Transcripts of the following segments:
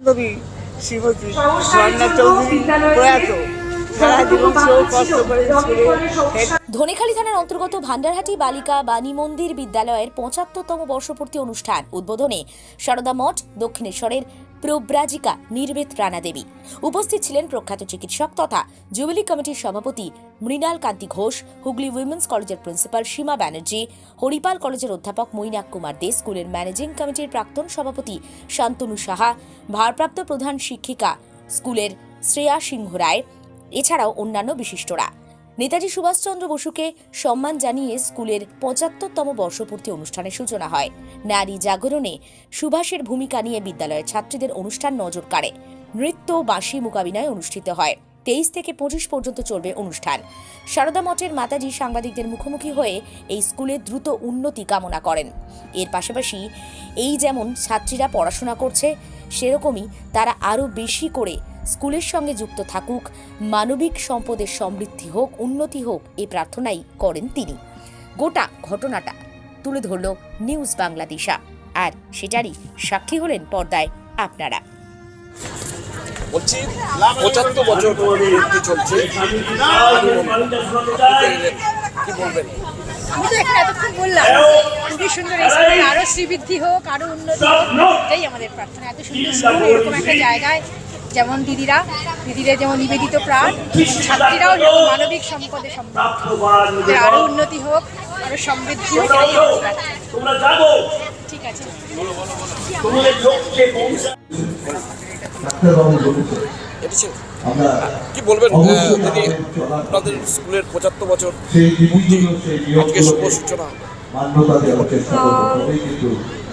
কবি শ্রীমতী স্বর্ণা চৌধুরী প্রয়াত সারা জীবন সেও কষ্ট করে ধনেখালি থানার অন্তর্গত ভান্ডারহাটি বালিকা বাণী মন্দির বিদ্যালয়ের ৭৫তম বর্ষপূর্তি অনুষ্ঠান উদ্বোধনে সারদা মঠ দক্ষিণেশ্বরের প্রব্রাজিকা নির্বেদ রানা দেবী উপস্থিত ছিলেন প্রখ্যাত চিকিৎসক তথা জুবিলি কমিটির সভাপতি মৃণাল কান্তি ঘোষ, হুগলি উইমেন্স কলেজের প্রিন্সিপাল সীমা ব্যানার্জি, হরিপাল কলেজের অধ্যাপক মৈনাক কুমার দে, স্কুলের ম্যানেজিং কমিটির প্রাক্তন সভাপতি শান্তনু সাহা, ভারপ্রাপ্ত প্রধান শিক্ষিকা স্কুলের শ্রেয়া সিংহ রায়, এছাড়াও অন্যান্য বিশিষ্টরা। নেতাজি সুভাষচন্দ্র বসুকে সম্মান জানিয়ে স্কুলের ৭৫তম বর্ষপূর্তি অনুষ্ঠানের সূচনা হয়। নারী জাগরণে সুভাষের ভূমিকা নিয়ে বিদ্যালয়ের ছাত্রীদের অনুষ্ঠান নজর কাড়ে। নৃত্য, বাঁশি, মূকাভিনয় অনুষ্ঠিত হয়। ২৩ থেকে ২৫ পর্যন্ত চলবে অনুষ্ঠান। সারদা মঠের মাতাজি সাংবাদিকদের মুখোমুখি হয়ে এই স্কুলের দ্রুত উন্নতি কামনা করেন। এর পাশাপাশি এই যেমন ছাত্রীরা পড়াশোনা করছে, সেরকমই তারা আরও বেশি করে স্কুলের সঙ্গে যুক্ত থাকুক, মানবিক সম্পদের সমৃদ্ধি হোক, উন্নতি হোক, এই প্রার্থনাই করেন তিনি। গোটা ঘটনাটা তুলে ধরল নিউজ বাংলাদেশা, আর সেটারই সাক্ষী হলেন পর্দায় আপনারা। বলছি ৭৫ বছর পূর্তি চলছে, কি বলবেন? আমি তো এখানে এতক্ষণ বললাম খুবই সুন্দর, এই স্কুলের আরো শ্রীবৃদ্ধি হোক, আরো উন্নতি হোক, এটাই আমাদের প্রার্থনা। এত সুন্দর স্কুল, এরকম একটা জায়গায় যেমন দিদিরা যেমন নিবেদিত প্রাণ, ছাত্রীরাও যেমন মানবিক সম্পদে সমৃদ্ধ, আরো উন্নতি হোক, আরো সমৃদ্ধি হোক, এটাই আমাদের প্রার্থনা। ঠিক আছে, কি বলবেন দিদি, আপনাদের স্কুলের ৭৫ বছর আজকে শুভ সূচনা।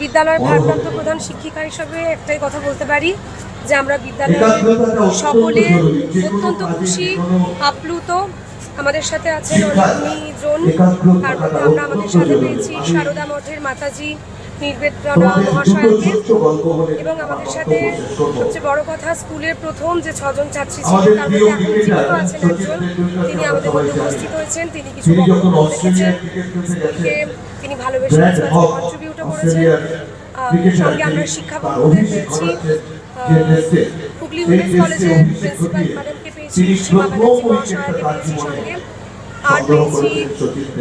বিদ্যালয়ের ভারপ্রাপ্ত প্রধান শিক্ষিকা হিসেবে একটাই কথা বলতে পারি যে আমরা বিদ্যালয়ে সকলে অত্যন্ত খুশি, আপ্লুত। আমাদের সাথে আছেন অনেকজন, তার মধ্যে আমরা আমাদের সাথে পেয়েছি সারদা মঠের মাতাজি নির্বেদ রানা মহাশয়কে, এবং আমাদের সাথে সবচেয়ে বড় কথা স্কুলের প্রথম যে ৬জন ছাত্রী ছিলেন তার মধ্যে এখন জীবিত আছেন একজন, তিনি আমাদের মধ্যে উপস্থিত হয়েছেন। তিনি কিছু বক্তব্য রেখেছেন, স্কুলকে তিনি ভালোবেসে কন্ট্রিবিউটও করেছেন। সঙ্গে আমরা শিক্ষা বন্ধুদের পেয়েছি, হুগলি উইমেন্স কলেজের প্রিন্সিপাল ম্যাডামকে পেয়েছি, সীমা ব্যানার্জি মহাশয়কে পেয়েছি সঙ্গে, আর পেয়েছি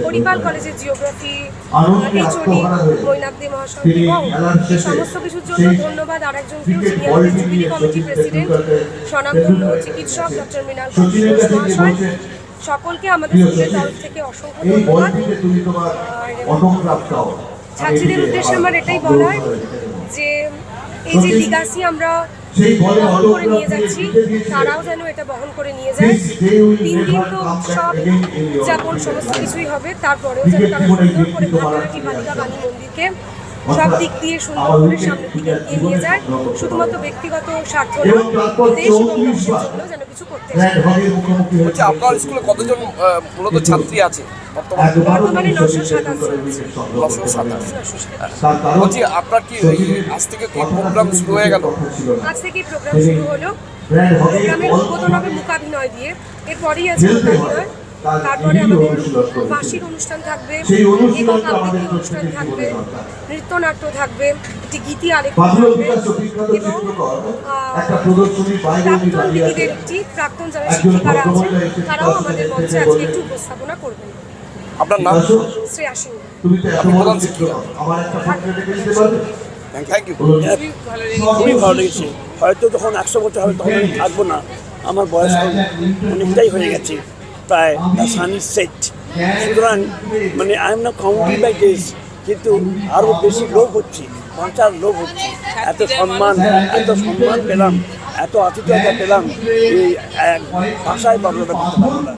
হরিপাল কলেজের জিওগ্রাফি এইচওডি মৈনাক দে মহাশয়। এবং এই সমস্ত কিছুর জন্য ধন্যবাদ আরেকজনকেও, যিনি আমাদের জুবিলি কমিটি প্রেসিডেন্ট, স্বনামধন্য চিকিৎসক ডক্টর মৃণাল কান্তি ঘোষ মহাশয়। সকলকে আমাদের স্কুলের তরফ থেকে অসংখ্য ধন্যবাদ। ছাত্রীদের উদ্দেশ্যে আমার এটাই বলার যে এই যে লিগাসি আমরা বহন করে নিয়ে যাচ্ছি, তারাও যেন এটা বহন করে নিয়ে যায়। ৩ দিন তো উৎসব উদযাপন সমস্ত কিছুই হবে, তারপরেও যেন তারা সুন্দর করে ভান্ডারহাটি বালিকা বাণী মন্দিরকে সব দিক দিয়ে সুন্দর করে সামনের দিকে এগিয়ে নিয়ে যায়। শুধুমাত্র ব্যক্তিগত স্বার্থ না, দেশ এবং রাষ্ট্রের জন্য যেন কিছু করতে চায়। আপনার স্কুলে কতজন মূলত ছাত্রী আছে বর্তমানে ৯২৭। বলছি আপনার কি আজ থেকে প্রোগ্রাম শুরু হয়ে গেল? আজ থেকেই প্রোগ্রাম শুরু হলো। প্রোগ্রামের উদ্বোধন হবে মূকাভিনয় দিয়ে, এরপরেই আছে মূকাভিনয়, তারপরে আমাদের বাঁশির অনুষ্ঠান থাকবে, একক আবৃত্তি অনুষ্ঠান থাকবে, নৃত্যনাট্য থাকবে, একটি গীতি আলেখ্য থাকবে, এবং প্রাক্তন দিদিদের প্রাক্তন যারা শিক্ষিকারা আছেন তারাও আমাদের মঞ্চে আজকে একটু উপস্থাপনা করবেন। আপনার নাম? শ্রেয়া সিংহ। আপনি প্রধান শিক্ষিকা। Thank you. খুবই ভালো লেগেছে। হয়তো যখন ১০০ বছর হবে তখন আমি থাকবো না, আমার বয়স অনেকটাই হয়ে গেছে, প্রায় সান ইজ সেট। সুতরাং মানে I am not counting by days, কিন্তু আরও বেশি লোভ হচ্ছে, বাঁচার লোভ হচ্ছে। এত সম্মান পেলাম, এত আতিথ্যতা পেলাম, এই ভাষায় বর্ণনা করতে পারবো না।